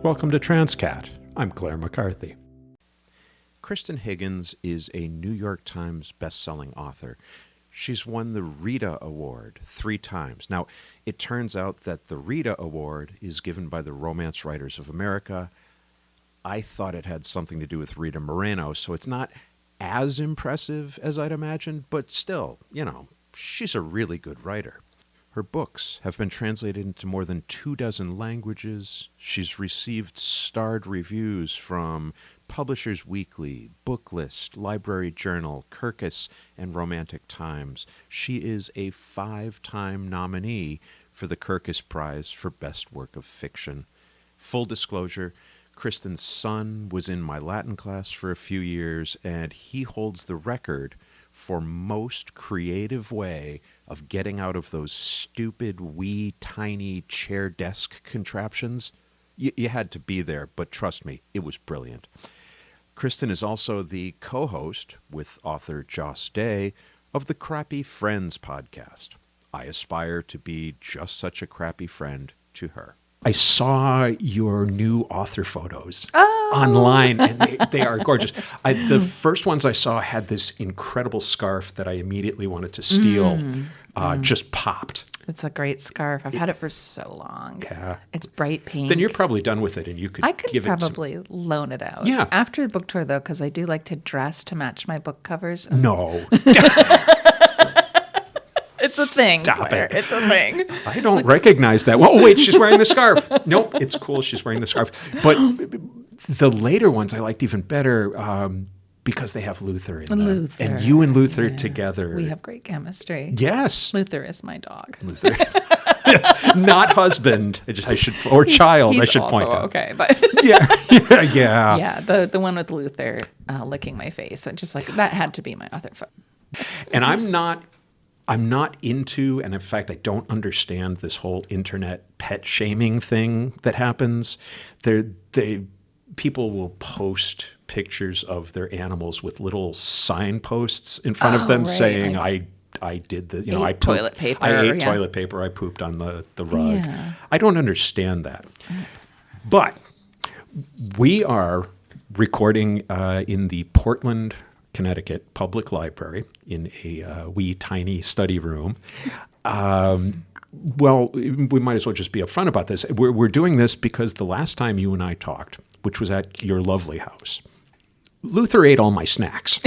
Welcome to Transqat. I'm Clare McCarthy. Kristan Higgins is a New York Times best-selling author. She's won the Rita Award 3 times. Now, it turns out that the Rita Award is given by the Romance Writers of America. I thought it had something to do with Rita Moreno, so it's not as impressive as I'd imagined, but still, she's a really good writer. Her books have been translated into more than 24 languages. She's received starred reviews from Publishers Weekly, Booklist, Library Journal, Kirkus, and Romantic Times. She is a 5-time nominee for the Kirkus Prize for Best Work of Fiction. Full disclosure, Kristan's son was in my Latin class for a few years, and he holds the record for most creative way of getting out of those stupid, wee, tiny chair desk contraptions. You had to be there, but trust me, it was brilliant. Kristan is also the co-host with author Joss Day of the Crappy Friends podcast. I aspire to be just such a crappy friend to her. I saw your new author photos online, and they are gorgeous. The first ones I saw had this incredible scarf that I immediately wanted to steal. Just popped. It's a great scarf. I've had it for so long. Yeah. It's bright pink. Then you're probably done with it, and you could give it probably loan it out. Yeah. After the book tour, though, because I do like to dress to match my book covers. No. It's a thing, Stop Claire. it. It's a thing. I don't recognize that. Oh, wait, she's wearing the scarf. Nope, it's cool. She's wearing the scarf. But the later ones I liked even better because they have Luther in them. Luther. And you and Luther together. We have great chemistry. Yes. Luther is my dog. Luther. Yes. Not husband. I should child. I should point out. Okay, but Yeah. yeah, the one with Luther licking my face. Just like that had to be my author photo. And I'm not into, and in fact, I don't understand this whole internet pet shaming thing that happens. People will post pictures of their animals with little signposts in front of them saying, I did the, I pooped, toilet paper. I ate toilet paper. I pooped on the rug. Yeah. I don't understand that. But we are recording in the Portland, Connecticut Public Library in a wee tiny study room. Well, we might as well just be upfront about this. We're doing this because the last time you and I talked, which was at your lovely house, Luther ate all my snacks.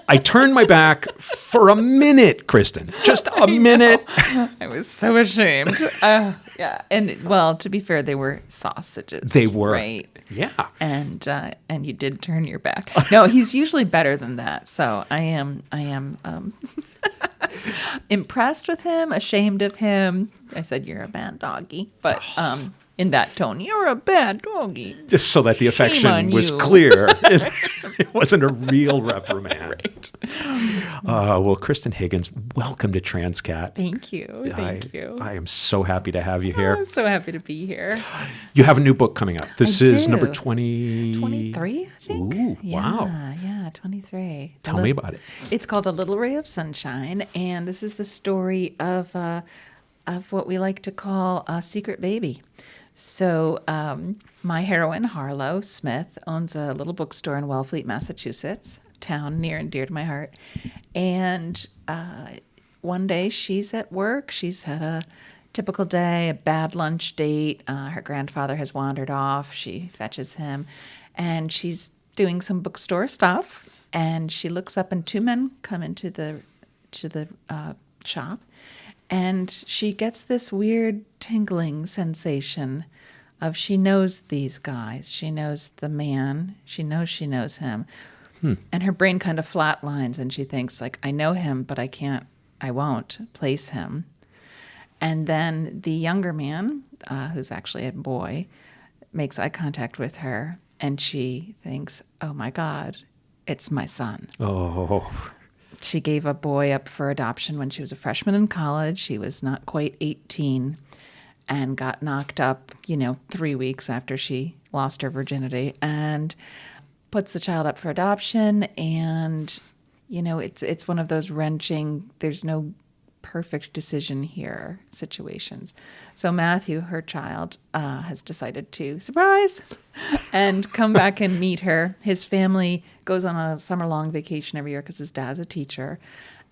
I turned my back for a minute, Kristan. Just a minute. I was so ashamed. Yeah, and well, to be fair, they were sausages. They were, right? Yeah. And you did turn your back. No, he's usually better than that. So I am impressed with him, ashamed of him. I said, "You're a bad doggy," but in that tone, "You're a bad doggy." Just so that the affection was clear. It wasn't a real reprimand. Right. Well, Kristan Higgins, welcome to Transqat. Thank you. Thank you. I am so happy to have you here. I'm so happy to be here. You have a new book coming up. This is do. number 23, I think. Ooh, wow. Yeah, 23. Tell me about it. It's called A Little Ray of Sunshine, and this is the story of what we like to call a secret baby. So my heroine, Harlow Smith, owns a little bookstore in Wellfleet, Massachusetts, a town near and dear to my heart. And one day she's at work. She's had a typical day, a bad lunch date. Her grandfather has wandered off. She fetches him, and she's doing some bookstore stuff. And she looks up, and 2 men come into the shop. And she gets this weird tingling sensation of she knows these guys. She knows the man. She knows him. And her brain kind of flatlines, and she thinks, like, I know him, but I won't place him. And then the younger man, who's actually a boy, makes eye contact with her, and she thinks, oh, my God, it's my son. Oh. She gave a boy up for adoption when she was a freshman in college. She was not quite 18 and got knocked up, 3 weeks after she lost her virginity, and puts the child up for adoption. And, it's one of those wrenching, there's no perfect decision here situations. So Matthew, her child, has decided to surprise and come back and meet her. His family goes on a summer-long vacation every year because his dad's a teacher.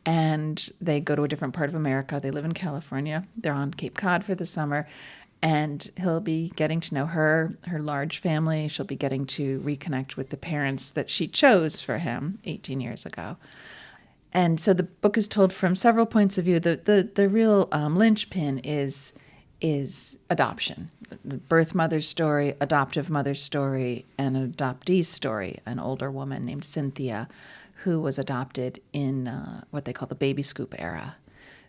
And they go to a different part of America. They live in California. They're on Cape Cod for the summer. And he'll be getting to know her large family. She'll be getting to reconnect with the parents that she chose for him 18 years ago. And so the book is told from several points of view. The real linchpin is adoption. Birth mother's story, adoptive mother's story, and an adoptee's story, an older woman named Cynthia, who was adopted in what they call the baby scoop era.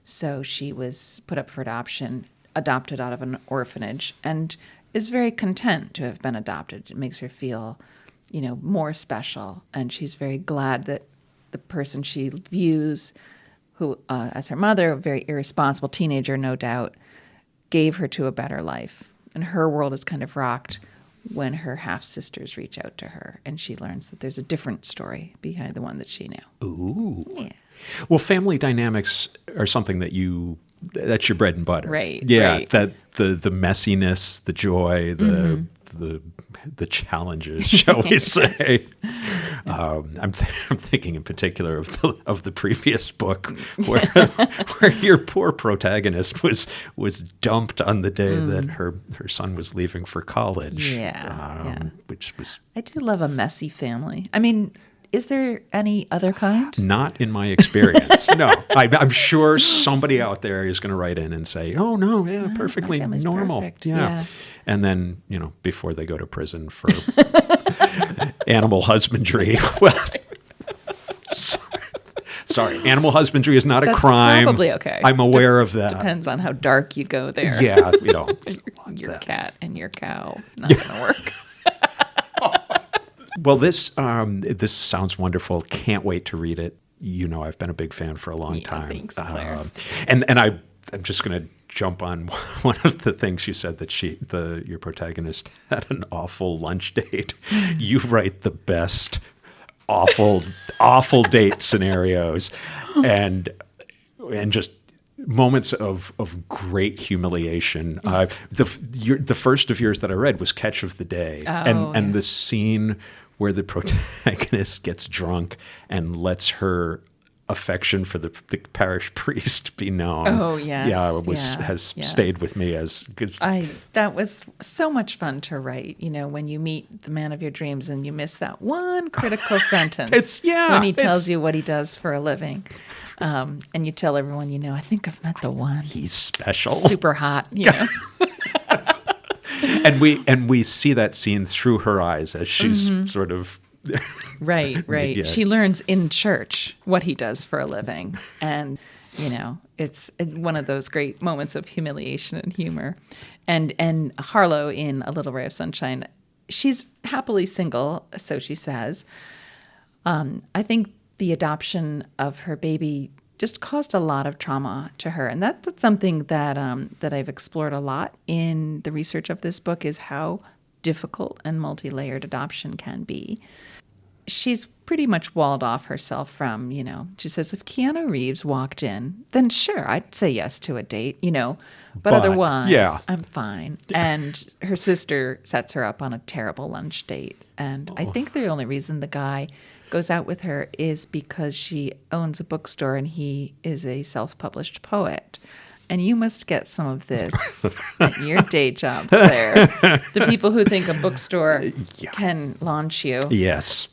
So she was put up for adoption, adopted out of an orphanage, and is very content to have been adopted. It makes her feel, more special. And she's very glad that the person she views, who as her mother, a very irresponsible teenager, no doubt, gave her to a better life. And her world is kind of rocked when her half-sisters reach out to her, and she learns that there's a different story behind the one that she knew. Ooh. Yeah. Well, family dynamics are something that's your bread and butter. Right. Yeah. Right. That the messiness, the joy, the challenges, shall we say? Yes. I'm thinking in particular of the previous book where your poor protagonist was dumped on the day that her son was leaving for college. Yeah. Which was I do love a messy family. I mean, is there any other kind? not in my experience. No, I'm sure somebody out there is going to write in and say, "Oh no, yeah, perfectly my family's normal." perfect. Yeah. Yeah. And then, before they go to prison for animal husbandry. Well, sorry, animal husbandry is not a That's crime. probably okay. I'm aware of that. Depends on how dark you go there. Yeah, Your cat and your cow, not going to work. Well, this sounds wonderful. Can't wait to read it. I've been a big fan for a long time. Thanks, Claire. And I'm just going to jump on one of the things you said that your protagonist had an awful lunch date. You write the best awful date scenarios, and just moments of great humiliation. Yes. The first of yours that I read was Catch of the Day, and the scene where the protagonist gets drunk and lets her affection for the parish priest be known. Oh, yes. Yeah, has stayed with me as good. That was so much fun to write, when you meet the man of your dreams and you miss that one critical sentence when he tells you what he does for a living. And you tell everyone, I think I've met the one. He's special. Super hot, And we see that scene through her eyes as she's sort of Right. Yeah. She learns in church what he does for a living. And, it's one of those great moments of humiliation and humor. And Harlow in A Little Ray of Sunshine, she's happily single, so she says. I think the adoption of her baby just caused a lot of trauma to her. And that's something that I've explored a lot in the research of this book, is how difficult and multi-layered adoption can be. She's pretty much walled off herself from, she says, if Keanu Reeves walked in, then sure, I'd say yes to a date, but otherwise, I'm fine. And her sister sets her up on a terrible lunch date. And I think the only reason the guy goes out with her is because she owns a bookstore and he is a self-published poet. And you must get some of this at your day job there. The people who think a bookstore can launch you. Yes.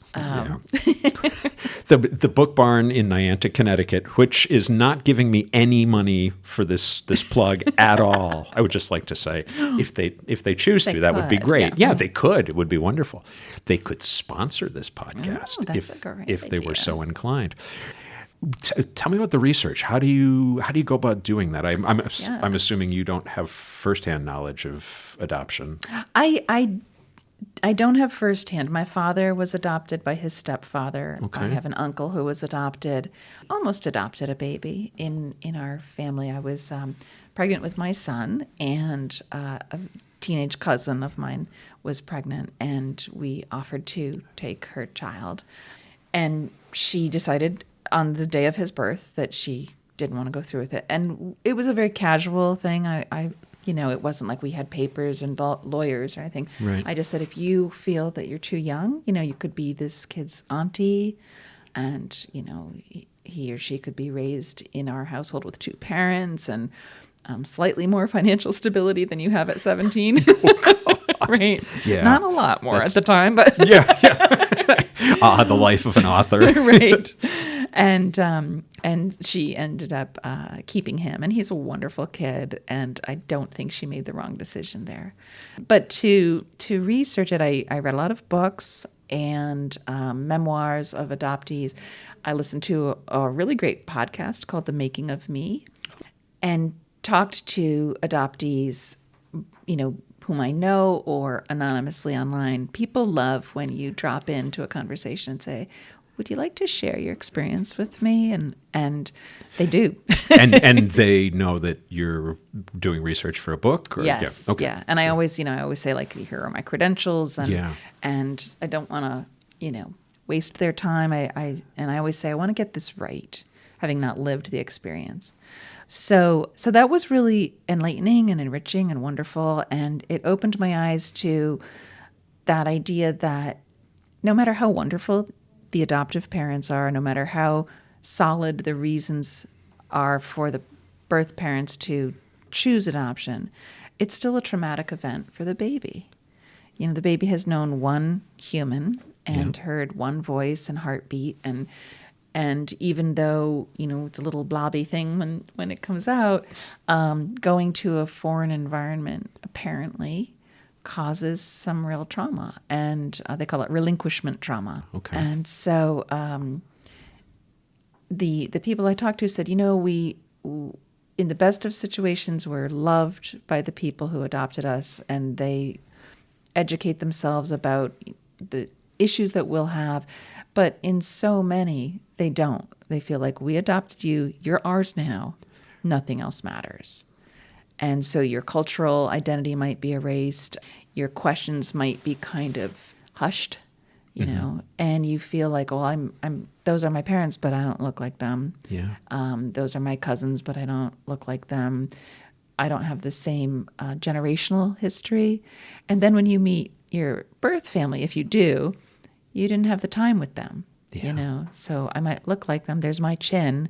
The Book Barn in Niantic, Connecticut, which is not giving me any money for this plug at all. I would just like to say, if they choose to, that would be great. Yeah, they could. It would be wonderful. They could sponsor this podcast if they were so inclined. Tell me about the research. How do you go about doing that? I'm assuming you don't have firsthand knowledge of adoption. I don't have firsthand. My father was adopted by his stepfather. Okay. I have an uncle who was almost adopted a baby in our family. I was pregnant with my son, and a teenage cousin of mine was pregnant, and we offered to take her child. And she decided on the day of his birth that she didn't want to go through with it. And it was a very casual thing. I it wasn't like we had papers and lawyers or anything. Right. I just said, if you feel that you're too young, you could be this kid's auntie, and, he or she could be raised in our household with two parents and slightly more financial stability than you have at 17. Right. Yeah. Not a lot more at the time, but yeah. The life of an author. Right. And she ended up keeping him, and he's a wonderful kid, and I don't think she made the wrong decision there. But to research it, I read a lot of books and memoirs of adoptees. I listened to a really great podcast called The Making of Me, and talked to adoptees, whom I know or anonymously online. People love when you drop into a conversation and say, would you like to share your experience with me? And they do. and they know that you're doing research for a book? Or, yes. Yeah. Okay. Yeah. And I always say, like, here are my credentials. And I don't want to, waste their time. I always say, I want to get this right, having not lived the experience. So that was really enlightening and enriching and wonderful. And it opened my eyes to that idea that no matter how wonderful the adoptive parents are, no matter how solid the reasons are for the birth parents to choose adoption, it's still a traumatic event for the baby. The baby has known one human and heard one voice and heartbeat, and even though, it's a little blobby thing when it comes out, going to a foreign environment apparently causes some real trauma, and they call it relinquishment trauma. Okay. And so the people I talked to said, we, in the best of situations, we're loved by the people who adopted us, and they educate themselves about the issues that we'll have. But in so many, they don't. They feel like, we adopted you, you're ours now, nothing else matters. And so your cultural identity might be erased. Your questions might be kind of hushed, and you feel like, well, I'm those are my parents, but I don't look like them. Yeah. Those are my cousins, but I don't look like them. I don't have the same generational history. And then when you meet your birth family, if you do, you didn't have the time with them, So I might look like them. There's my chin,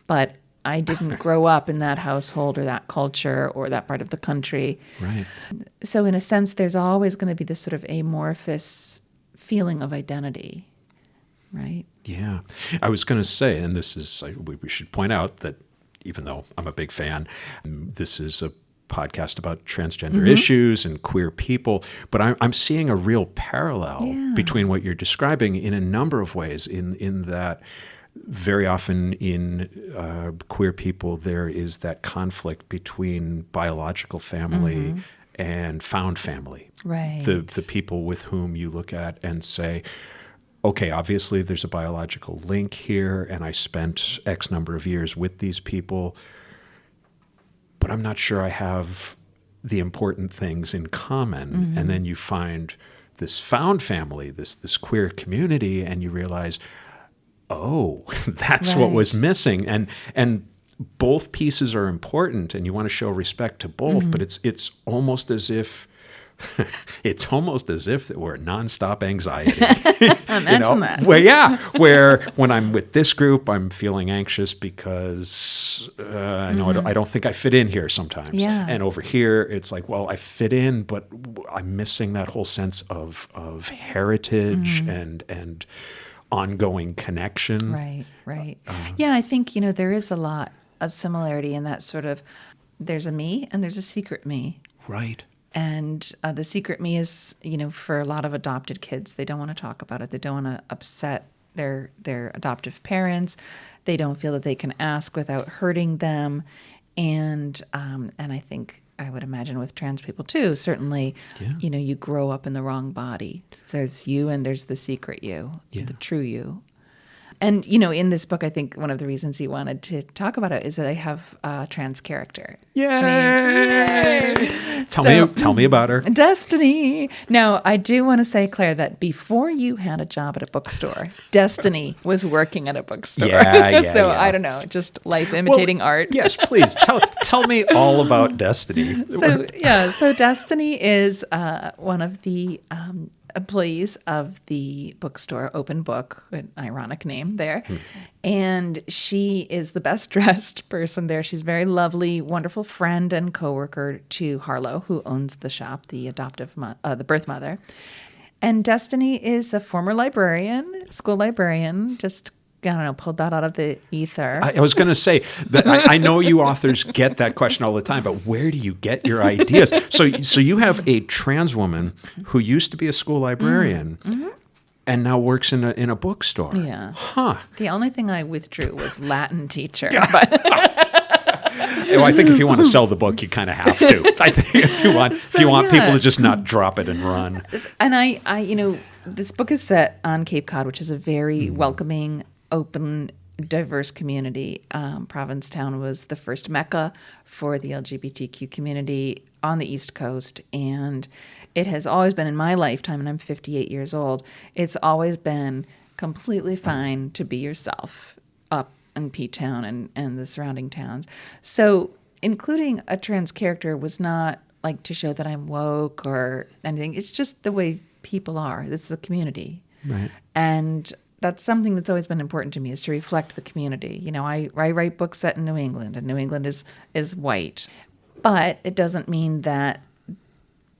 but I didn't grow up in that household or that culture or that part of the country. Right. So in a sense, there's always going to be this sort of amorphous feeling of identity, right? Yeah. I was going to say, and this is, we should point out that even though I'm a big fan, this is a podcast about transgender issues and queer people, but I'm seeing a real parallel between what you're describing in a number of ways, in that very often in queer people, there is that conflict between biological family and found family. Right. The people with whom you look at and say, okay, obviously there's a biological link here, and I spent X number of years with these people, but I'm not sure I have the important things in common. And then you find this found family, this queer community, and you realize, oh, that's what was missing. And both pieces are important, and you want to show respect to both, but it's almost as if that we're nonstop anxiety. Imagine that. Where when I'm with this group, I'm feeling anxious because I don't think I fit in here sometimes. Yeah. And over here, it's like, well, I fit in, but I'm missing that whole sense of heritage and ongoing connection. Right. Yeah, I think, there is a lot of similarity in that sort of, there's a me and there's a secret me. Right. And the secret me is, for a lot of adopted kids, they don't want to talk about it. They don't want to upset their adoptive parents. They don't feel that they can ask without hurting them. And I think, I would imagine with trans people too, certainly, you grow up in the wrong body. So there's you and there's the secret you, the true you. And, you know, in this book, I think one of the reasons he wanted to talk about it is that I have a trans character. Yay! Tell me about her. Destiny. Now, I do want to say, Claire, that before you had a job at a bookstore, Destiny was working at a bookstore. So I don't know, just life imitating art. Yes, please tell me all about Destiny. So Destiny is one of the employees of the bookstore, Open Book, an ironic name there. And she is the best dressed person there. She's a very lovely, wonderful friend and coworker to Harlow, who owns the shop, the the birth mother. And Destiny is a former librarian, school librarian, just I don't know, pulled that out of the ether. I was going to say that I know you authors get that question all the time, but where do you get your ideas? So you have a trans woman who used to be a school librarian and now works in a bookstore. Yeah. Huh. The only thing I withdrew was Latin teacher. Well, I think if you want to sell the book, you kind of have to. I think if you want people to just not drop it and run. And I you know, this book is set on Cape Cod, which is a very welcoming, open, diverse community. Provincetown was the first mecca for the LGBTQ community on the East Coast, and it has always been in my lifetime, and I'm 58 years old, it's always been completely fine to be yourself up in P-Town and the surrounding towns. So including a trans character was not like to show that I'm woke or anything. It's just the way people are. It's the community. Right. And that's something that's always been important to me, is to reflect the community. You know, I write books set in New England, and New England is white. But it doesn't mean that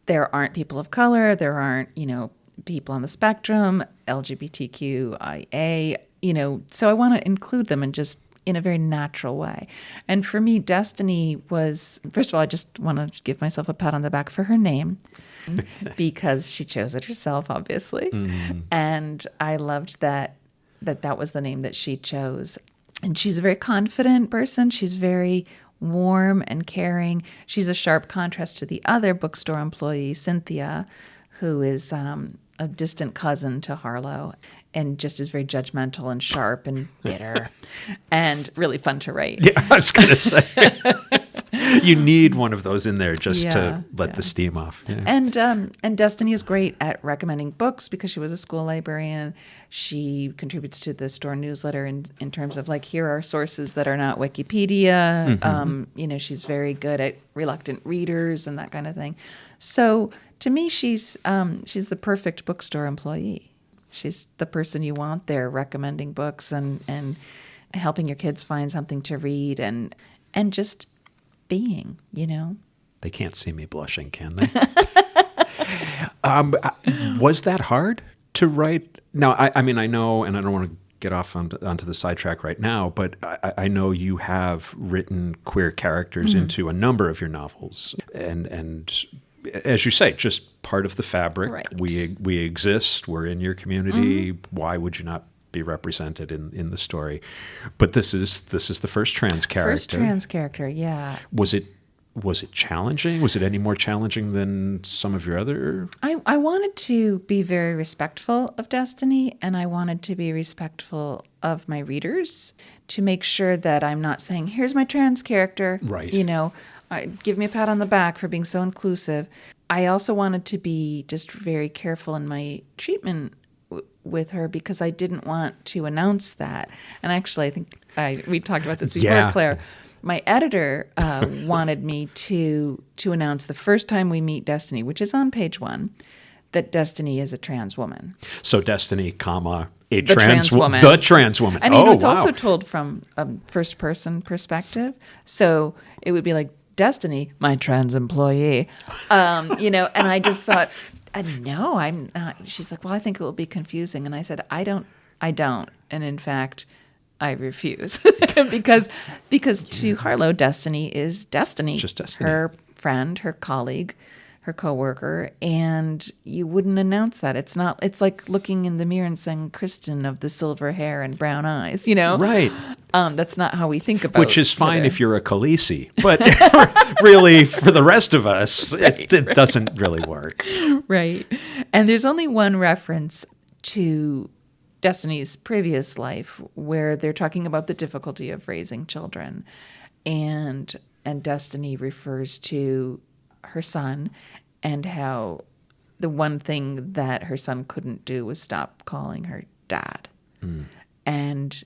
there aren't people of color, there aren't, you know, people on the spectrum, LGBTQIA, you know, so I want to include them in a very natural way. And for me, Destiny was, first of all, I just want to give myself a pat on the back for her name because she chose it herself, obviously. And I loved that was the name that she chose. And she's a very confident person. She's very warm and caring. She's a sharp contrast to the other bookstore employee, Cynthia, who is a distant cousin to Harlow and just is very judgmental and sharp and bitter and really fun to write. Yeah, I was going to say. You need one of those in there just to let the steam off. Yeah. And Destiny is great at recommending books because she was a school librarian. She contributes to the store newsletter in terms of like, here are sources that are not Wikipedia. You know, she's very good at reluctant readers and that kind of thing. So to me, she's the perfect bookstore employee. She's the person you want there recommending books and helping your kids find something to read and just being, you know. They can't see me blushing, can they? Was that hard to write? Now, I mean, I know, and I don't want to get off onto the sidetrack right now, but I know you have written queer characters into a number of your novels. And as you say, just part of the fabric. Right. We exist. We're in your community. Why would you not be represented in the story? But this is the first trans character. First trans character, yeah. Was it challenging? Was it any more challenging than some of your other? I wanted to be very respectful of Destiny, and I wanted to be respectful of my readers to make sure that I'm not saying, here's my trans character. Right. You know, give me a pat on the back for being so inclusive. I also wanted to be just very careful in my treatment with her because I didn't want to announce that. And actually, I think we talked about this before, Claire. My editor wanted me to announce the first time we meet Destiny, which is on page 1, that Destiny is a trans woman. So Destiny, comma, the trans woman. The trans woman. And it's also told from a first person perspective. So it would be like, Destiny, my trans employee, you know, and I just thought, no, I'm not. She's like, well, I think it will be confusing. And I said, I don't. And in fact, I refuse because to Harlow, Destiny is Destiny. Just Destiny. Her friend, her colleague, her coworker, and you wouldn't announce that. It's not. It's like looking in the mirror and saying, "Kristan of the silver hair and brown eyes." You know, right? That's not how we think about. Which is fine if you're a Khaleesi, but really for the rest of us, it doesn't really work. Right. And there's only one reference to Destiny's previous life, where they're talking about the difficulty of raising children, and Destiny refers to her son and how the one thing that her son couldn't do was stop calling her dad. And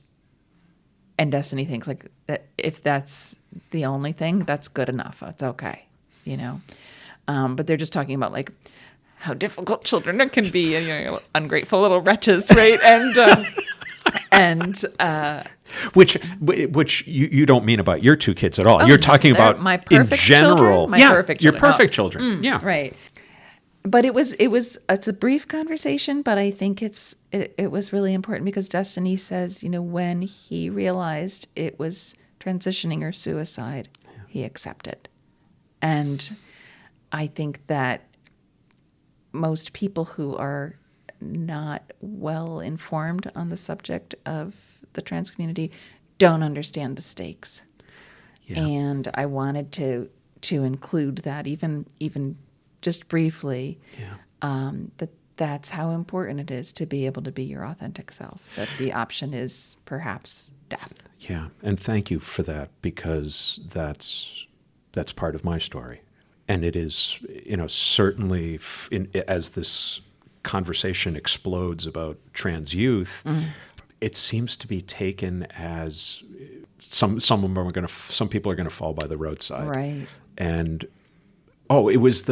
Destiny thinks like that if that's the only thing, that's good enough. It's okay, you know. But they're just talking about like how difficult children can be, ungrateful little wretches, right? Which you don't mean about your two kids at all. You're talking about my perfect in general. Children? Perfect your children. perfect children. Yeah, right. But it's a brief conversation, but I think it was really important because Destiny says, when he realized it was transitioning or suicide, he accepted. And I think that most people who are not well informed on the subject of the trans community don't understand the stakes. Yeah. And I wanted to include that even just briefly, that's how important it is to be able to be your authentic self, that the option is perhaps death. Yeah, and thank you for that, because that's part of my story. And it is, certainly as this conversation explodes about trans youth, it seems to be taken as some people are going to fall by the roadside. Right. And it was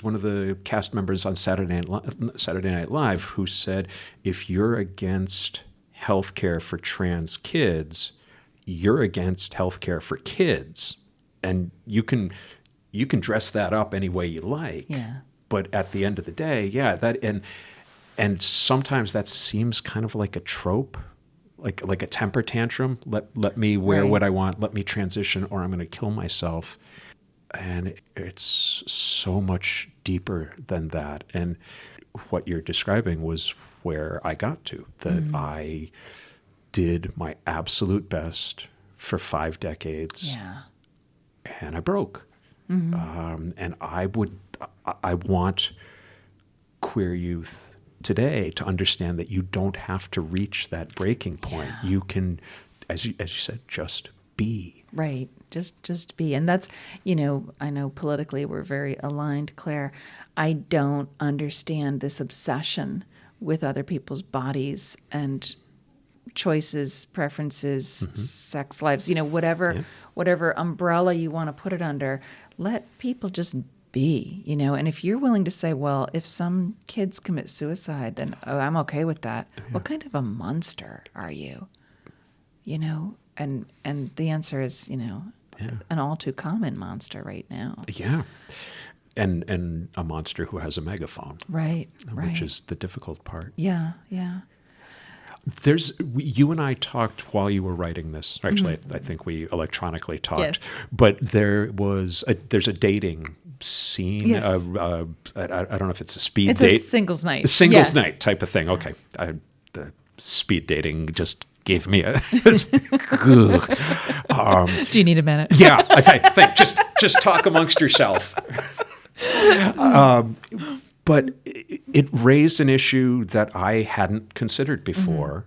one of the cast members on Saturday Night Live who said, if you're against healthcare for trans kids, you're against healthcare for kids. And you can dress that up any way you like. Yeah. But at the end of the day, that and sometimes that seems kind of like a trope, like a temper tantrum. Let me wear what I want, let me transition, or I'm going to kill myself. And it's so much deeper than that. And what you're describing was where I got to, that I did my absolute best for 5 decades. Yeah. And I broke. And I want queer youth today to understand that you don't have to reach that breaking point. Yeah. You can, as you said, just be. Right. Just be. And that's, I know politically we're very aligned, Claire. I don't understand this obsession with other people's bodies and choices, preferences, sex lives, whatever umbrella you want to put it under. Let people just be, and if you're willing to say, well, if some kids commit suicide, then I'm okay with that. Yeah. What kind of a monster are you? And the answer is, an all too common monster right now. Yeah. And a monster who has a megaphone. Right. Which is the difficult part. Yeah. You and I talked while you were writing this. Actually, I think we electronically talked. Yes. But there's a dating scene. Yes. I don't know if it's a speed date. It's a singles night. A singles night type of thing. Okay. The speed dating just gave me a do you need a minute? Yeah. Okay. Just talk amongst yourself. But it raised an issue that I hadn't considered before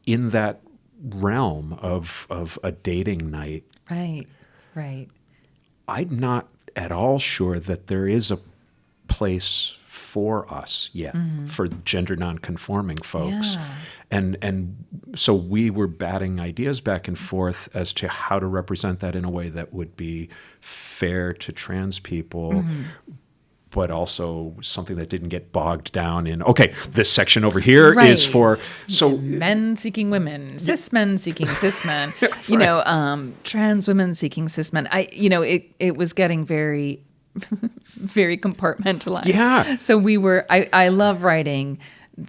in that realm of a dating night. Right. I'm not at all sure that there is a place for us yet, for gender nonconforming folks. Yeah. And so we were batting ideas back and forth as to how to represent that in a way that would be fair to trans people, but also something that didn't get bogged down in, this section over here is for... so men seeking women, cis men seeking cis men, trans women seeking cis men. It was getting very, very compartmentalized. Yeah. So I love writing,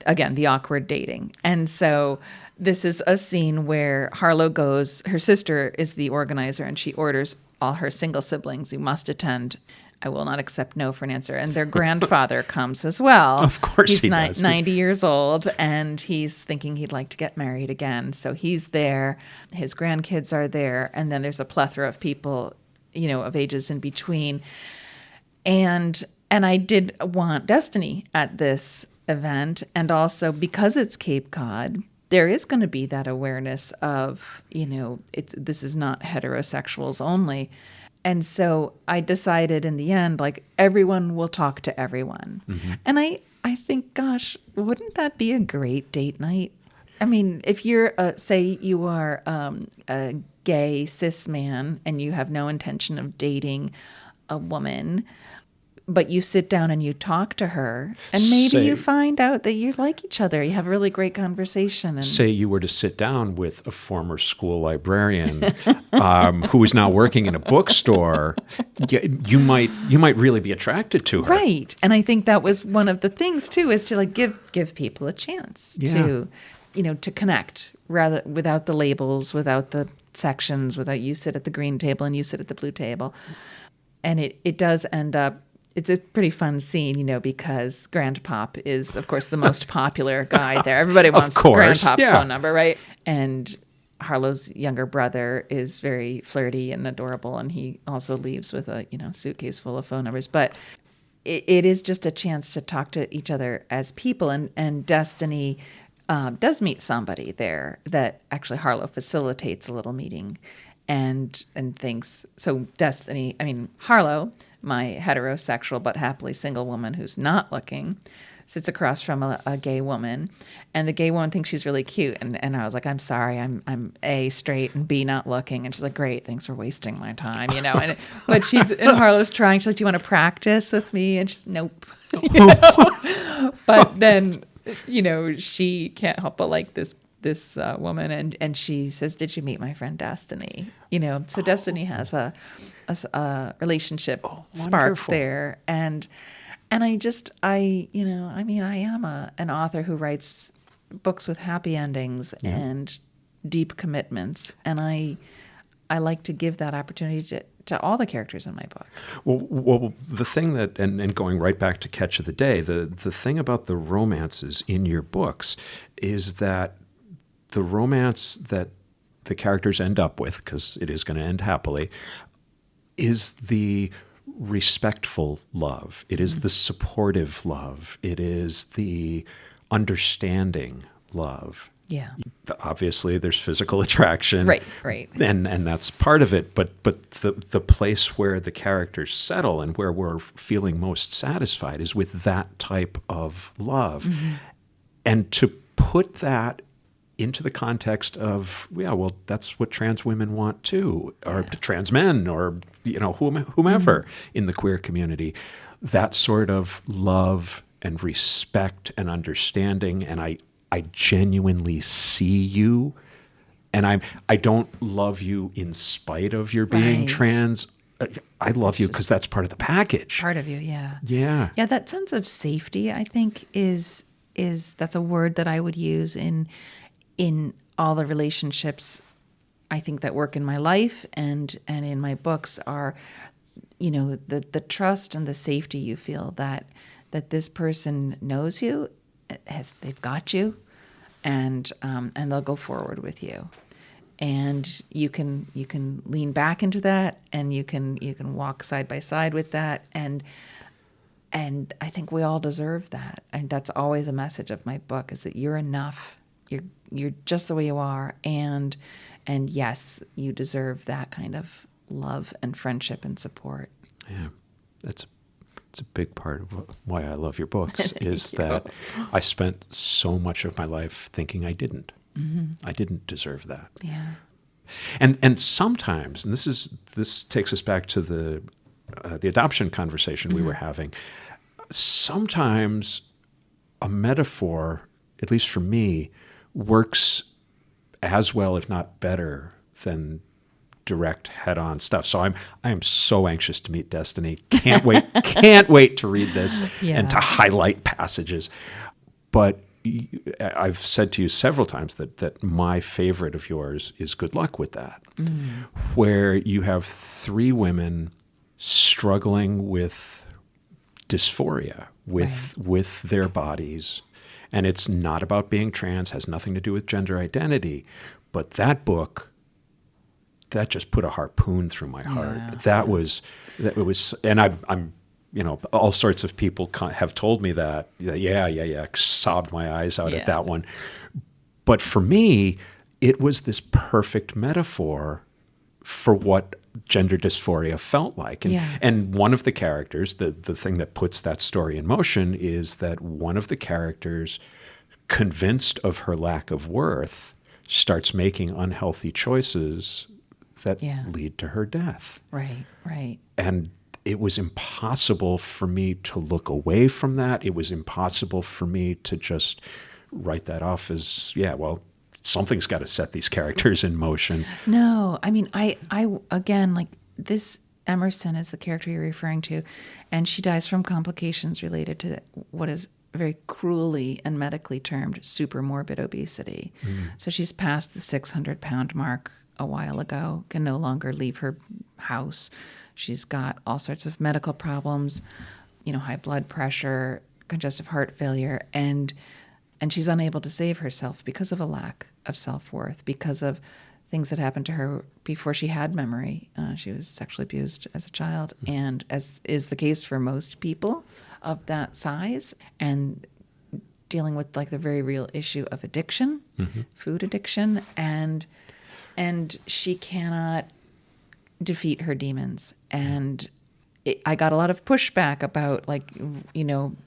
again, the awkward dating. And so this is a scene where Harlow goes, her sister is the organizer, and she orders all her single siblings, you must attend. I will not accept no for an answer. And their grandfather comes as well. Of course he does. He's 90 years old, and he's thinking he'd like to get married again. So he's there. His grandkids are there. And then there's a plethora of people, of ages in between. And I did want Destiny at this event. And also because it's Cape Cod, there is going to be that awareness of, this is not heterosexuals only. And so I decided in the end, like, everyone will talk to everyone. Mm-hmm. And I think, gosh, wouldn't that be a great date night? I mean, if you're, say you are a gay cis man and you have no intention of dating a woman, but you sit down and you talk to her, and maybe you find out that you like each other. You have a really great conversation. And say you were to sit down with a former school librarian who is now working in a bookstore, you might really be attracted to her. Right. And I think that was one of the things too, is to like give people a chance to, to connect rather without the labels, without the sections, without you sit at the green table and you sit at the blue table. And it does end up, it's a pretty fun scene, because Grandpop is, of course, the most popular guy there. Everybody wants Grandpop's phone number, right? And Harlow's younger brother is very flirty and adorable, and he also leaves with a, suitcase full of phone numbers. But it is just a chance to talk to each other as people. And Destiny does meet somebody there that actually Harlow facilitates a little meeting and thinks, so Harlow, my heterosexual but happily single woman who's not looking, sits across from a gay woman, and the gay woman thinks she's really cute. And I was like, I'm sorry, I'm A, straight, and B, not looking. And she's like, great, thanks for wasting my time, but Harlow's trying, she's like, do you want to practice with me? And she's, nope. But then, she can't help but like this woman, and she says, did you meet my friend Destiny? So Destiny has a relationship spark there. And I am an author who writes books with happy endings and deep commitments. And I like to give that opportunity to all the characters in my book. Well, the thing that, and going right back to Catch of the Day, the thing about the romances in your books is that the romance that the characters end up with, because it is going to end happily, is the respectful love. It is the supportive love. It is the understanding love. Yeah. Obviously, there's physical attraction. Right. And that's part of it. But the place where the characters settle and where we're feeling most satisfied is with that type of love. Mm-hmm. And to put that into the context of, that's what trans women want too, or trans men, or whomever in the queer community. That sort of love and respect and understanding, and I genuinely see you, and I don't love you in spite of your being trans. I love you because that's part of the package. Part of you, yeah. Yeah. Yeah, that sense of safety, I think, is that's a word that I would use in all the relationships I think that work in my life and in my books are, the trust and the safety you feel that this person knows you, they've got you, and they'll go forward with you, and you can lean back into that, and you can walk side by side with that, and I think we all deserve that, and that's always a message of my book, is that you're enough. You're just the way you are, and yes, you deserve that kind of love and friendship and support. Yeah, it's a big part of why I love your books is that I spent so much of my life thinking I didn't. Mm-hmm. I didn't deserve that. Yeah, and sometimes, and this takes us back to the adoption conversation we were having. Sometimes a metaphor, at least for me, works as well, if not better, than direct head-on stuff. So I am so anxious to meet Destiny. Can't wait to read this and to highlight passages. But I've said to you several times that my favorite of yours is Good Luck with That, where you have three women struggling with dysphoria, with their bodies. And it's not about being trans, has nothing to do with gender identity. But that book, that just put a harpoon through my heart. That was, and I'm all sorts of people have told me that. Yeah, sobbed my eyes out at that one. But for me, it was this perfect metaphor for what gender dysphoria felt like. And one of the characters, the thing that puts that story in motion is that one of the characters, convinced of her lack of worth, starts making unhealthy choices that lead to her death. Right. And it was impossible for me to look away from that. It was impossible for me to just write that off as, something's got to set these characters in motion. No, I mean, I again, like this Emerson is the character you're referring to, and she dies from complications related to what is very cruelly and medically termed supermorbid obesity. So she's past the 600-pound mark a while ago, can no longer leave her house. She's got all sorts of medical problems, high blood pressure, congestive heart failure, and she's unable to save herself because of a lack of self-worth, because of things that happened to her before she had memory. She was sexually abused as a child, and as is the case for most people of that size, and dealing with like the very real issue of addiction, food addiction, and she cannot defeat her demons. And I got a lot of pushback about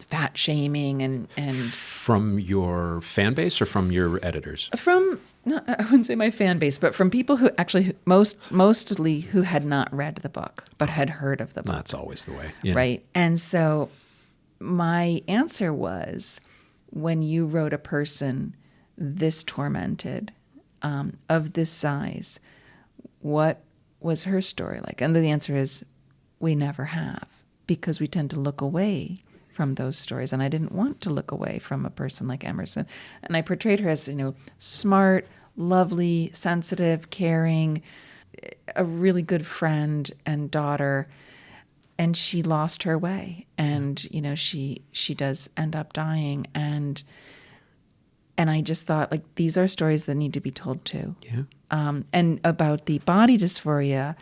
fat shaming and from your fan base or from your editors? I wouldn't say my fan base, but from people who actually mostly who had not read the book but had heard of the book. That's always the way, right? And so my answer was, when you wrote a person this tormented, of this size, what was her story like? And the answer is, we never have, because we tend to look away from those stories. And I didn't want to look away from a person like Emerson. And I portrayed her as, smart, lovely, sensitive, caring, a really good friend and daughter. And she lost her way. And, she does end up dying. And I just thought, these are stories that need to be told too. Yeah. And about the body dysphoria,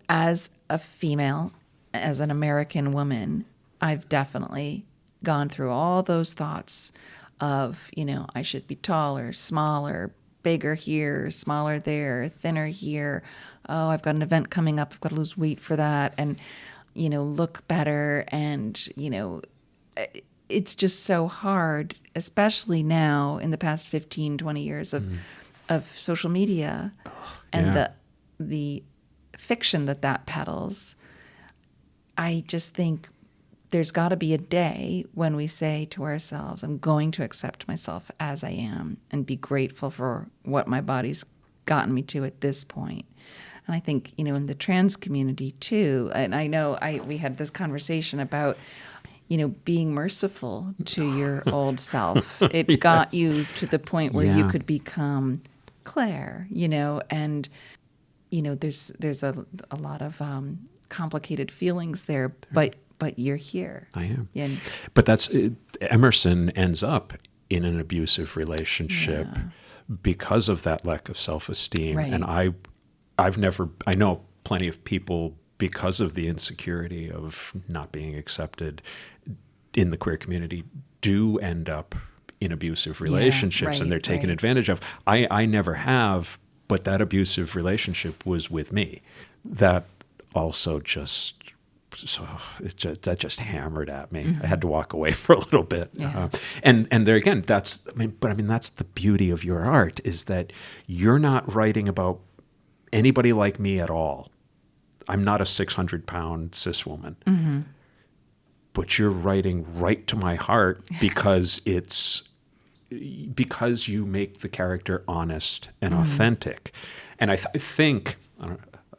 as a female, as an American woman, I've definitely gone through all those thoughts of, I should be taller, smaller, bigger here, smaller there, thinner here. Oh, I've got an event coming up. I've got to lose weight for that. And, look better. And, it's just so hard, especially now in the past 15, 20 years of social media and the fiction that peddles. I just think there's got to be a day when we say to ourselves, I'm going to accept myself as I am and be grateful for what my body's gotten me to at this point. And I think, in the trans community too, and I know we had this conversation about, being merciful to your old self. It got you to the point where you could become Clare, and, there's a lot of complicated feelings there, but you're here. I am. And, but Emerson ends up in an abusive relationship because of that lack of self-esteem. Right. And I know plenty of people, because of the insecurity of not being accepted in the queer community, do end up in abusive relationships, and they're taken advantage of. I never have, but that abusive relationship was with me. That also that just hammered at me. I had to walk away for a little bit. Yeah. And there again, that's the beauty of your art, is that you're not writing about anybody like me at all. I'm not a 600-pound cis woman. Mm-hmm. But you're writing right to my heart because because you make the character honest and authentic. And I think,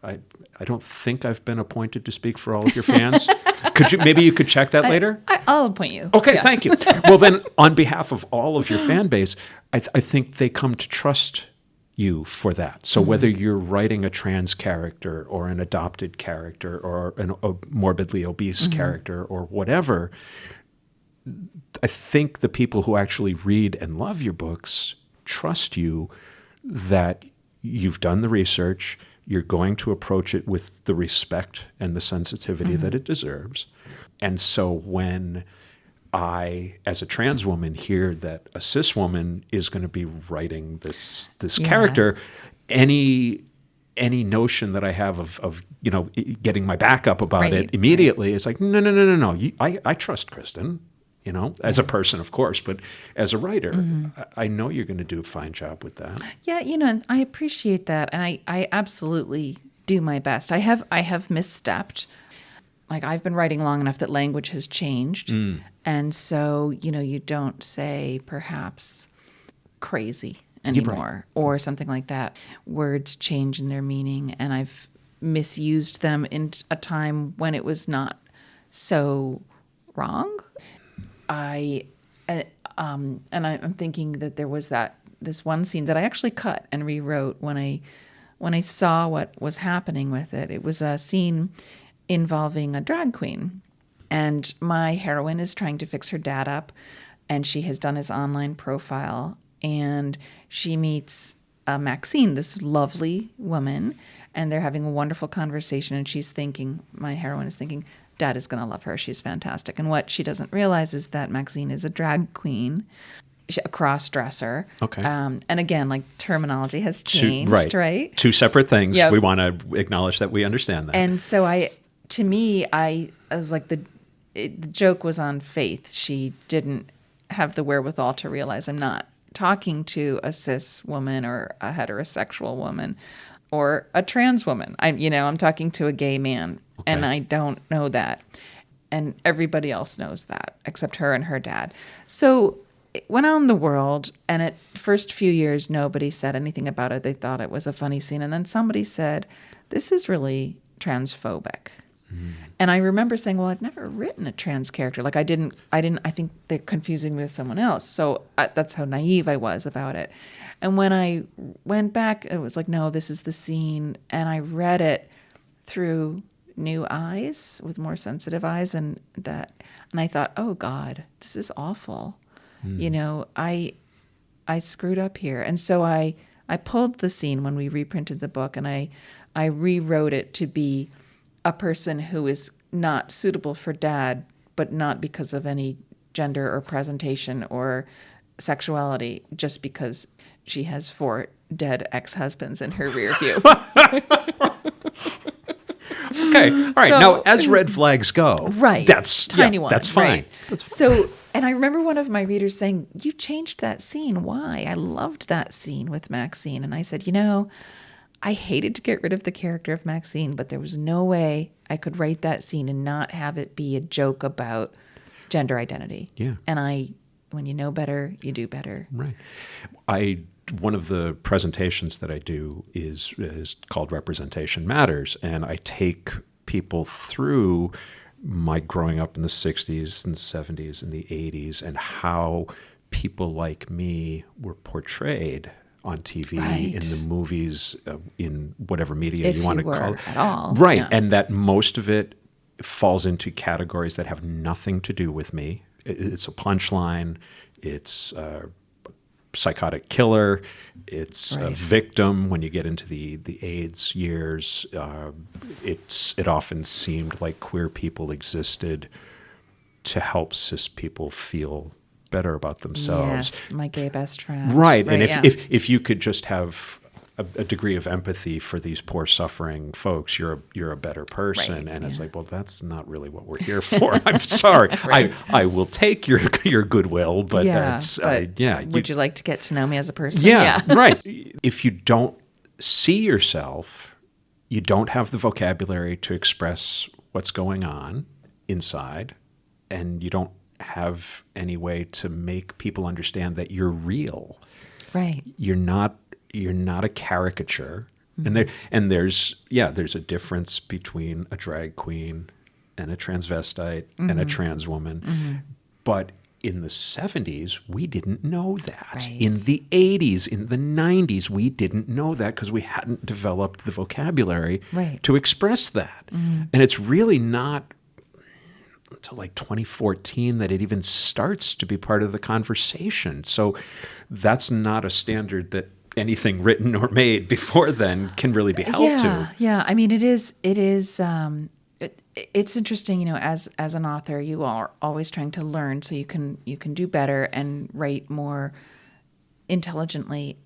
I don't think I've been appointed to speak for all of your fans. Maybe you could check that later? I'll appoint you. Okay, thank you. Well, then, on behalf of all of your fan base, I think they come to trust you for that. So whether you're writing a trans character or an adopted character or a morbidly obese character or whatever, I think the people who actually read and love your books trust you that you've done the research, You're going to approach it with the respect and the sensitivity that it deserves. And so when I, as a trans woman, hear that a cis woman is going to be writing this character, any notion that I have of getting my back up about it immediately is like, no. I trust Kristan, as a person, of course, but as a writer, I know you're going to do a fine job with that. Yeah, and I appreciate that, and I absolutely do my best. I have misstepped. Like, I've been writing long enough that language has changed, and so you don't say perhaps crazy anymore or something like that. Words change in their meaning, and I've misused them in a time when it was not so wrong. And I'm thinking that there was this one scene that I actually cut and rewrote when I saw what was happening with it. It was a scene involving a drag queen, and my heroine is trying to fix her dad up, and she has done his online profile, and she meets Maxine, this lovely woman, and they're having a wonderful conversation, and my heroine is thinking, Dad is going to love her. She's fantastic. And what she doesn't realize is that Maxine is a drag queen, a cross-dresser. Okay. And again, like, terminology has changed, right? Two separate things. Yep. We want to acknowledge that we understand that. And so I was like, the joke was on Faith. She didn't have the wherewithal to realize I'm not talking to a cis woman or a heterosexual woman or a trans woman. I'm talking to a gay man, and I don't know that. And everybody else knows that except her and her dad. So it went on the world, and at first few years, nobody said anything about it. They thought it was a funny scene. And then somebody said, this is really transphobic. And I remember saying, well, I've never written a trans character. Like, I think they're confusing me with someone else. So that's how naive I was about it. And when I went back, it was like, no, this is the scene. And I read it through new eyes, with more sensitive eyes. And I thought, oh God, this is awful. I screwed up here. And so I pulled the scene when we reprinted the book, and I rewrote it to be a person who is not suitable for Dad, but not because of any gender or presentation or sexuality, just because she has 4 dead ex-husbands in her rear view. Okay. All right. Now, as red flags go, that's tiny one. That's fine. Right. That's fine. So, and I remember one of my readers saying, you changed that scene. Why? I loved that scene with Maxine. And I said, I hated to get rid of the character of Maxine, but there was no way I could write that scene and not have it be a joke about gender identity. Yeah. And when you know better, you do better. Right. One of the presentations that I do is called Representation Matters, and I take people through my growing up in the 60s and 70s and the 80s and how people like me were portrayed on TV, in the movies, in whatever media you want to call it. At all. Right. Yeah. And that most of it falls into categories that have nothing to do with me. It's a punchline. It's a psychotic killer. It's a victim. When you get into the AIDS years, it often seemed like queer people existed to help cis people feel better about themselves. Yes, my gay best friend. Right. And if you could just have a degree of empathy for these poor suffering folks, you're a better person. And it's like, well, that's not really what we're here for. I'm sorry. I will take your goodwill, but would you like to get to know me as a person? Yeah. Right. If you don't see yourself, you don't have the vocabulary to express what's going on inside, and you don't have any way to make people understand that you're real. Right. You're not a caricature. Mm-hmm. And there's a difference between a drag queen and a transvestite and a trans woman. Mm-hmm. But in the 70s, we didn't know that. Right. In the 80s, in the 90s, we didn't know that because we hadn't developed the vocabulary to express that. Mm-hmm. And it's really not until like 2014 that it even starts to be part of the conversation. So that's not a standard that anything written or made before then can really be held to. Yeah. I mean, it's interesting, you know, as an author, you are always trying to learn so you can do better and write more intelligently,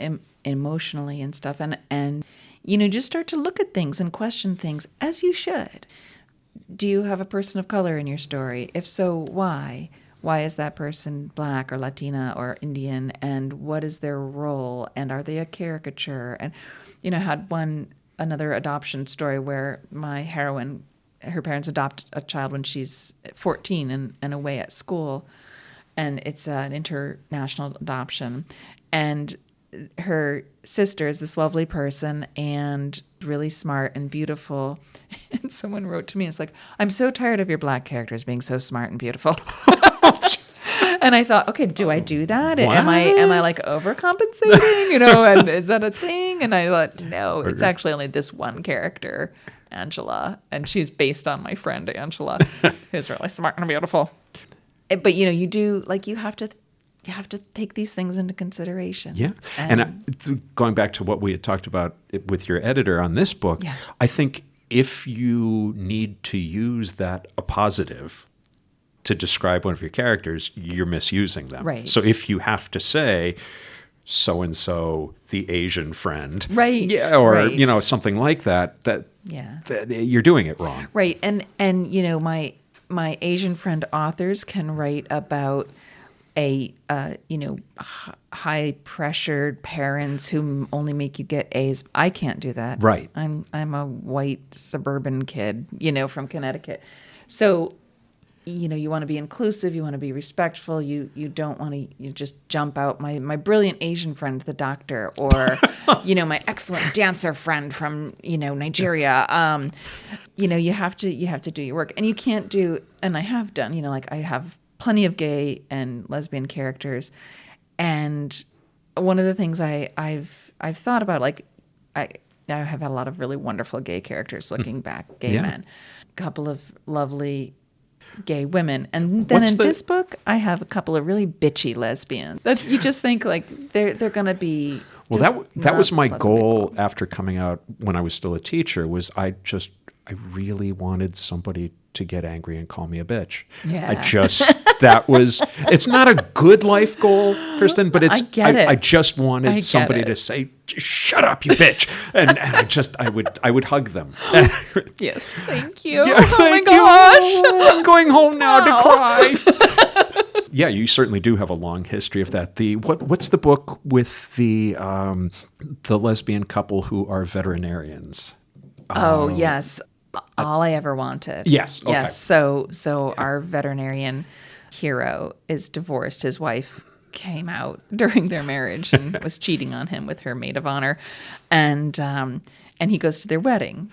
emotionally and stuff. And, you know, just start to look at things and question things, as you should. Do you have a person of color in your story? If so, why? Why is that person Black or Latina or Indian? And what is their role? And are they a caricature? And, you know, had another adoption story where my heroine, her parents adopt a child when she's 14 and away at school. And it's an international adoption. And her sister is this lovely person and really smart and beautiful. And someone wrote to me, it's like, I'm so tired of your Black characters being so smart and beautiful. And I thought, okay, do I do that? What? Am I like overcompensating? You know, and is that a thing? And I thought, no, it's actually only this one character, Angela, and she's based on my friend Angela, who's really smart and beautiful. But you know, you have to take these things into consideration. Yeah. And going back to what we had talked about with your editor on this book, I think if you need to use that appositive to describe one of your characters, you're misusing them. Right. So if you have to say, so-and-so, the Asian friend. Right. Yeah, or, right. you know, something like that you're doing it wrong. Right. And you know, my Asian friend authors can write about a high pressured parents who only make you get A's. I can't do that. Right. I'm a white suburban kid, you know, from Connecticut. So, you know, you want to be inclusive, you want to be respectful, you don't want to just jump out my brilliant Asian friend, the doctor, or you know, my excellent dancer friend from, you know, Nigeria. You know, you have to do your work, and you can't do, and I have done, you know, like I have plenty of gay and lesbian characters, and one of the things I've thought about, like I have had a lot of really wonderful gay characters looking back, gay men, a couple of lovely gay women, and then this book I have a couple of really bitchy lesbians. That's, you just think like they're gonna be. Well, that was my goal after coming out when I was still a teacher. Was I really wanted somebody to get angry and call me a bitch. Yeah. It's not a good life goal, Kristan, but I just wanted somebody to say, shut up, you bitch. And I would hug them. Yes. Thank you. Yeah, oh my gosh. I'm going home now to cry. Yeah, you certainly do have a long history of that. What's the book with the lesbian couple who are veterinarians? Oh, yes. All I Ever Wanted. Yes. Okay. Yes. So our veterinarian hero is divorced. His wife came out during their marriage and was cheating on him with her maid of honor, and he goes to their wedding.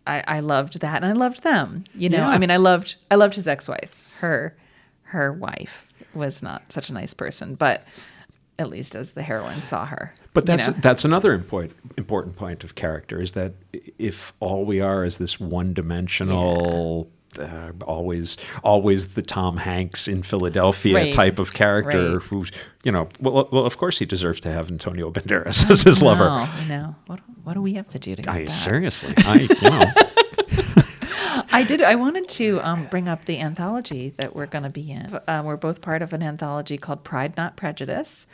I loved that, and I loved them. You know, I mean, I loved his ex-wife. Her wife was not such a nice person, but at least as the heroine saw her. But that's another important point of character, is that if all we are is this one-dimensional, always the Tom Hanks in Philadelphia type of character who, you know, well, of course he deserves to have Antonio Banderas as his lover. I know. What do we have to do to get that? Seriously, I wanted to bring up the anthology that we're going to be in. We're both part of an anthology called Pride Not Prejudice,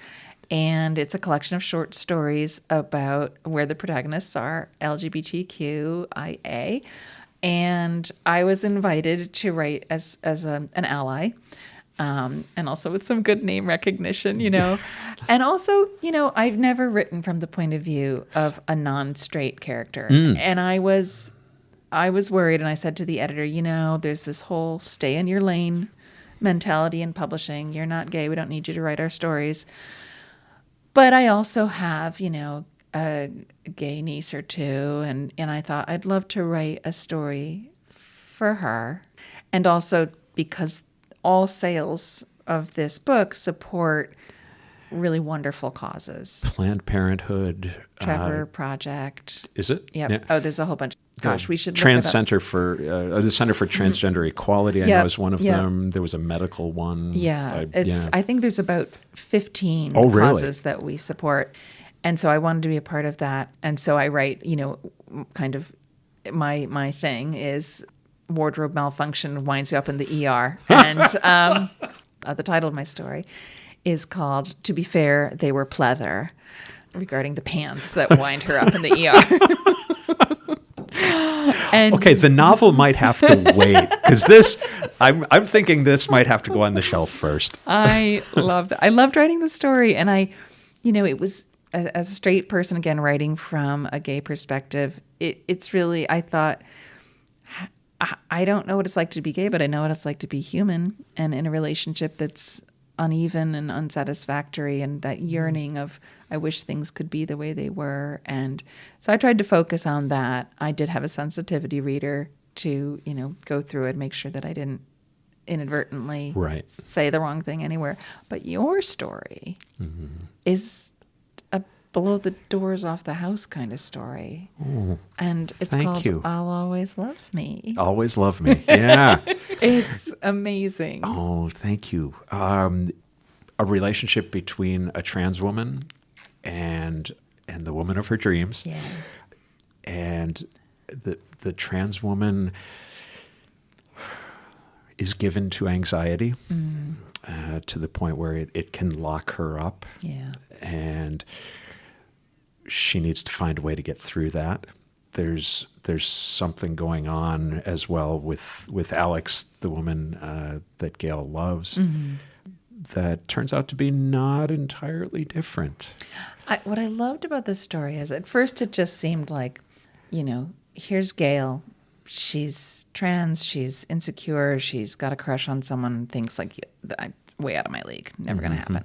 and it's a collection of short stories about where the protagonists are LGBTQIA. And I was invited to write as an ally, and also with some good name recognition, you know. And also, you know, I've never written from the point of view of a non-straight character. And I was worried, and I said to the editor, you know, there's this whole stay in your lane mentality in publishing. You're not gay. We don't need you to write our stories. But I also have, you know, a gay niece or two, and I thought I'd love to write a story for her. And also because all sales of this book support really wonderful causes. Planned Parenthood. Trevor Project. Is it? Yep. Yeah. Oh, there's a whole bunch. Gosh, we should the Center look for Transgender Equality, I know, is one of them. There was a medical one. Yeah. I think there's about 15 causes that we support. And so I wanted to be a part of that. And so I write, kind of my thing is wardrobe malfunction winds you up in the ER. And the title of my story is called To Be Fair, They Were Pleather, regarding the pants that wind her up in the ER. And okay, the novel might have to wait because this, I'm thinking this might have to go on the shelf first. I loved writing the story, and it was as a straight person again writing from a gay perspective. It's really, I thought, I don't know what it's like to be gay, but I know what it's like to be human and in a relationship that's uneven and unsatisfactory, and that yearning of, I wish things could be the way they were. And so I tried to focus on that. I did have a sensitivity reader to, go through it, make sure that I didn't inadvertently say the wrong thing anywhere. But your story is a below the doors off the house kind of story. Oh, and it's called I'll Always Love Me. Always Love Me. Yeah. It's amazing. Oh, thank you. A relationship between a trans woman and the woman of her dreams. Yeah. And the trans woman is given to anxiety to the point where it can lock her up. Yeah. And she needs to find a way to get through that. There's something going on as well with Alex, the woman that Gail loves, that turns out to be not entirely different. What I loved about this story is at first it just seemed like, here's Gail. She's trans. She's insecure. She's got a crush on someone. Thinks like, I'm way out of my league. Never going to happen.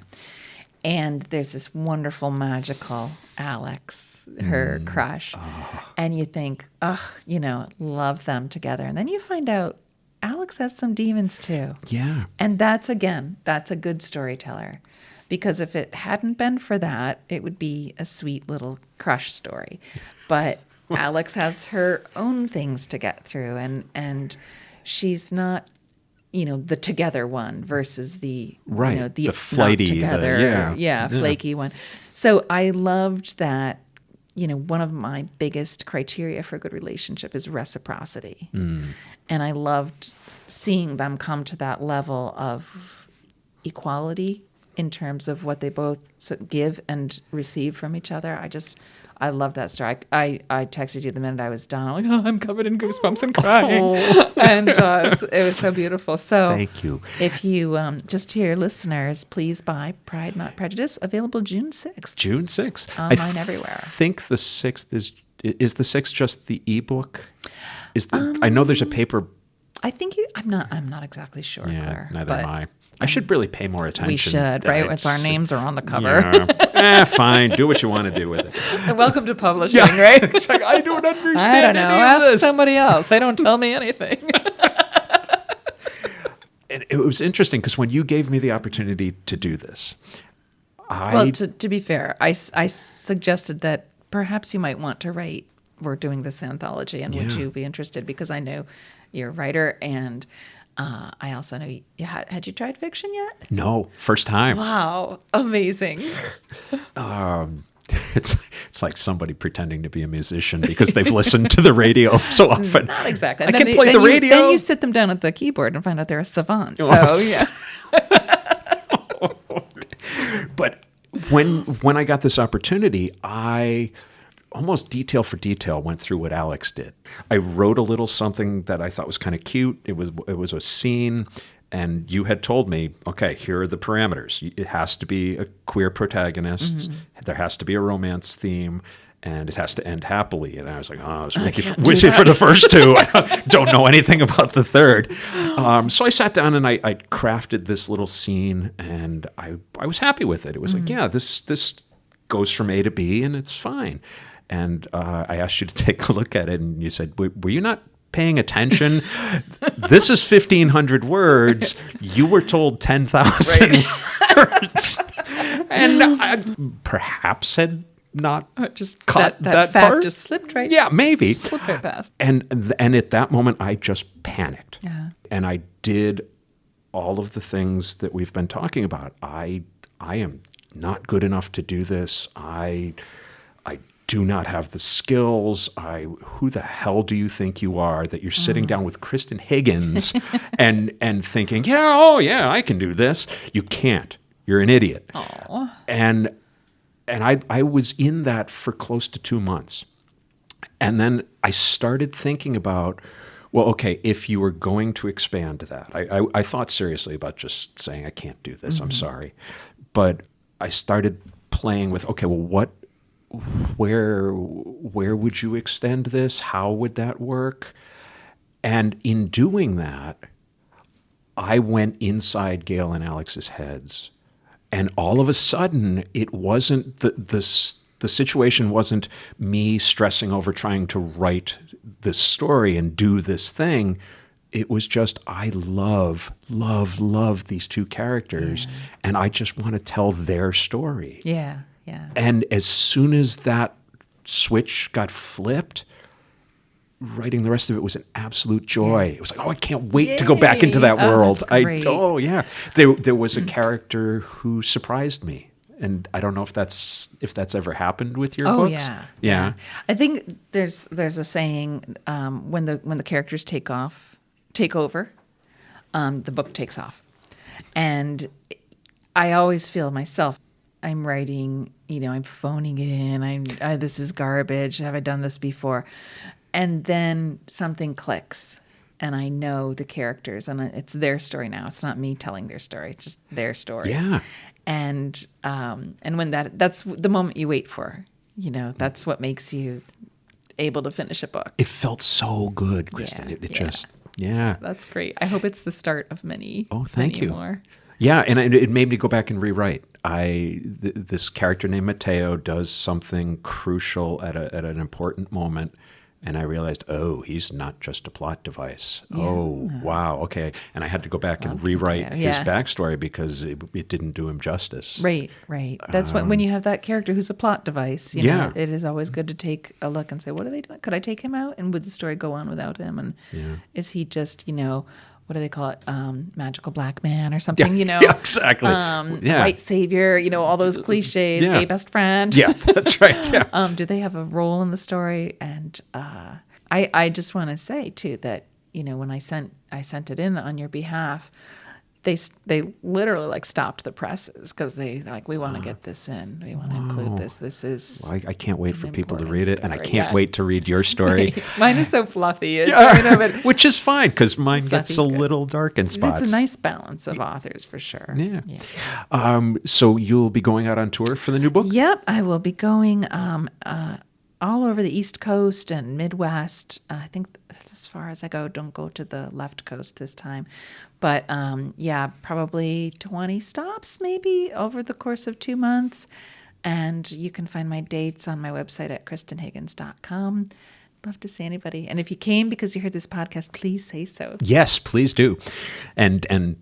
And there's this wonderful, magical Alex, her crush. Oh. And you think, love them together. And then you find out Alex has some demons too. Yeah. And that's a good storyteller. Because if it hadn't been for that, it would be a sweet little crush story. But Alex has her own things to get through. And she's not, the together one versus the the flighty, together, flaky one. So I loved that. One of my biggest criteria for a good relationship is reciprocity, and I loved seeing them come to that level of equality in terms of what they both give and receive from each other. I love that story. I texted you the minute I was done. I'm like, I'm covered in goosebumps and crying. And it was so beautiful. So thank you. If you, just to your listeners, please buy Pride Not Prejudice, available June 6th. June 6th. Online everywhere. I think the 6th is the 6th just the ebook? I know there's a paper. I think I'm not exactly sure, Claire. Neither am I. I should really pay more attention. We should, right? It's our names are on the cover. Yeah. Fine. Do what you want to do with it. And welcome to publishing, right? It's like, I don't understand I don't know. Ask this. Somebody else. They don't tell me anything. And it was interesting because when you gave me the opportunity to do this, to be fair, I suggested that perhaps you might want to write. We're doing this anthology, and would you be interested? Because I know you're a writer, and I also know you had you tried fiction yet? No, first time. Wow, amazing. It's like somebody pretending to be a musician because they've listened to the radio so often. Not exactly. I can play the radio. Then you sit them down at the keyboard and find out they're a savant. So But when I got this opportunity, I almost detail for detail went through what Alex did. I wrote a little something that I thought was kind of cute. It was a scene, and you had told me, okay, here are the parameters. It has to be a queer protagonist. There has to be a romance theme, and it has to end happily. And I was like, I was wishing for the first two. I don't know anything about the third. So I sat down and I crafted this little scene, and I was happy with it. It was like, this goes from A to B, and it's fine. And I asked you to take a look at it, and you said, were you not paying attention? This is 1,500 words. You were told 10,000 words. And I perhaps had not just caught that fact part. Just slipped right. Yeah, maybe. Slipped right past. And at that moment, I just panicked. Yeah. And I did all of the things that we've been talking about. I am not good enough to do this. I do not have the skills. Who the hell do you think you are that you're sitting down with Kristan Higgins and thinking, I can do this. You can't. You're an idiot. Aww. And I was in that for close to 2 months. And then I started thinking about, well, okay, if you were going to expand that, I thought seriously about just saying, I can't do this. I'm sorry. But I started playing with, okay, well, where would you extend this? How would that work? And in doing that, I went inside Gail and Alex's heads, and all of a sudden, it wasn't the situation wasn't me stressing over trying to write this story and do this thing. It was just, I love these two characters, and I just want to tell their story. Yeah. And as soon as that switch got flipped, writing the rest of it was an absolute joy. It was like, I can't wait to go back into that world. There was a character who surprised me, and I don't know if that's ever happened with your books. Yeah. I think there's a saying, when the characters take over, the book takes off, and I always feel myself, I'm writing, I'm phoning it in. This is garbage. Have I done this before? And then something clicks, and I know the characters, and it's their story now. It's not me telling their story; it's just their story. Yeah. And when that's the moment you wait for. That's what makes you able to finish a book. It felt so good, Kristan. It just. That's great. I hope it's the start of many. Oh, thank you. More. Yeah, and it made me go back and rewrite. This character named Mateo does something crucial at an important moment, and I realized, he's not just a plot device. Yeah. Oh, wow, okay. And I had to go back and rewrite his backstory because it didn't do him justice. Right. That's when you have that character who's a plot device. You know, it is always good to take a look and say, what are they doing? Could I take him out? And would the story go on without him? And is he just, what do they call it? Magical black man or something, Yeah, exactly. White savior, all those cliches, gay best friend. Yeah, that's right. Yeah. Do they have a role in the story? And I just want to say too that, when I sent it in on your behalf, they literally stopped the presses because they we want to get this in. We want to include this. This is. Well, I can't wait for people to read it, and I can't wait to read your story. Mine is so fluffy, which is fine because mine gets a little dark in spots. It's a nice balance of authors for sure. Yeah. So you'll be going out on tour for the new book? Yep, I will be going all over the East Coast and Midwest. I think that's as far as I go. Don't go to the left coast this time. But probably 20 stops maybe over the course of 2 months. And you can find my dates on my website at KristanHiggins.com. Love to see anybody. And if you came because you heard this podcast, please say so. Yes, please do. And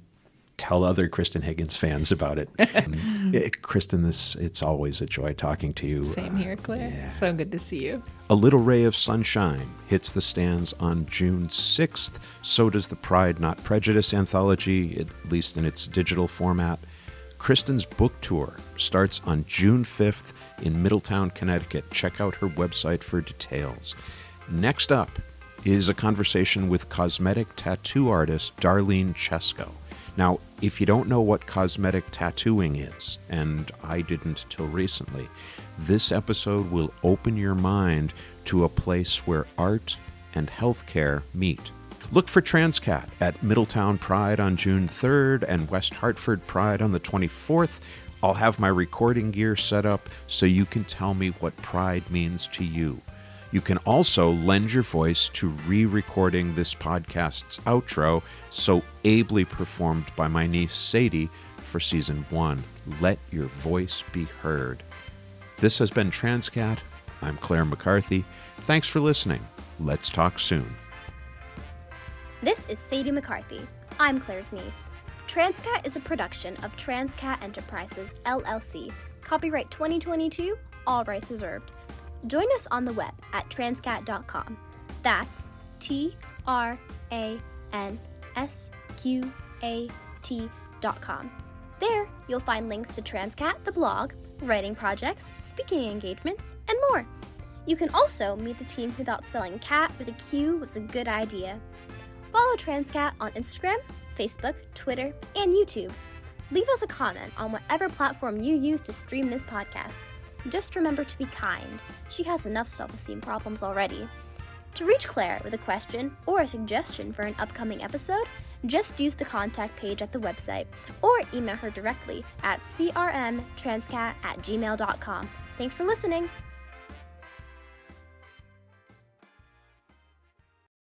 tell other Kristan Higgins fans about it. Kristan, it's always a joy talking to you. Same here, Claire. Yeah. So good to see you. A Little Ray of Sunshine hits the stands on June 6th. So does the Pride Not Prejudice anthology, at least in its digital format. Kristan's book tour starts on June 5th in Middletown, Connecticut. Check out her website for details. Next up is a conversation with cosmetic tattoo artist Darlene Chesko. Now, if you don't know what cosmetic tattooing is, and I didn't till recently, this episode will open your mind to a place where art and healthcare meet. Look for Transqat at Middletown Pride on June 3rd and West Hartford Pride on the 24th. I'll have my recording gear set up so you can tell me what Pride means to you. You can also lend your voice to re-recording this podcast's outro, so ably performed by my niece Sadie for Season 1. Let your voice be heard. This has been Transqat. I'm Clare McCarthy. Thanks for listening. Let's talk soon. This is Sadie McCarthy. I'm Claire's niece. Transqat is a production of Transqat Enterprises, LLC. Copyright 2022, all rights reserved. Join us on the web at transqat.com. That's TRANSQAT.com. There, you'll find links to Transqat, the blog, writing projects, speaking engagements, and more. You can also meet the team who thought spelling cat with a Q was a good idea. Follow Transqat on Instagram, Facebook, Twitter, and YouTube. Leave us a comment on whatever platform you use to stream this podcast. Just remember to be kind. She has enough self-esteem problems already. To reach Clare with a question or a suggestion for an upcoming episode, just use the contact page at the website or email her directly at crmtranscat@gmail.com. Thanks for listening!